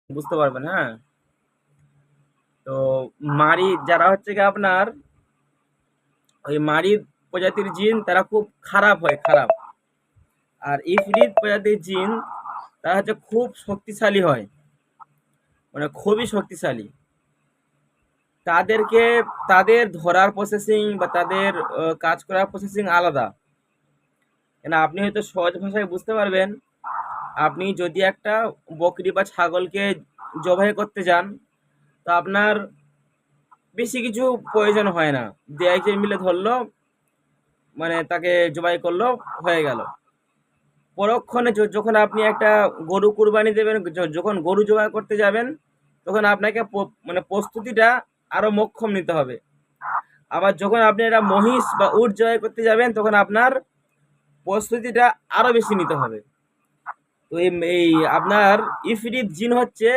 বুঝতে পারবেন। হ্যাঁ, তো মারি যারা হচ্ছে কি আপনার ওই মারি প্রজাতির জিন তারা খুব খারাপ হয়, খারাপ। আর ইফরিত প্রজাতির জিন তারা হচ্ছে খুব শক্তিশালী হয়, মানে খুবই শক্তিশালী। তাদেরকে তাদের ধরার প্রসেসিং বা তাদের কাজ করার প্রসেসিং আলাদা। কেন আপনি হয়তো সহজ ভাষায় বুঝতে পারবেন, আপনি যদি একটা বকরি বা ছাগলকে জবাই করতে যান, তো আপনার বেশি কিছু প্রয়োজন হয় না। দু একজন মিলে ধরলো, মানে তাকে জবাই করলো, হয়ে গেল। পরক্ষণে যখন আপনি একটা গরু কুরবানি দেবেন, যখন গরু জবাই করতে যাবেন, তখন আপনাকে মানে প্রস্তুতিটা আরো মোক্ষম নিতে হবে। আবার যখন আপনি একটা মহিষ বা উট জবাই করতে যাবেন, তখন আপনার প্রস্তুতিটা আরো বেশি নিতে হবে। তো এই আপনার ইফরিত জিন হচ্ছে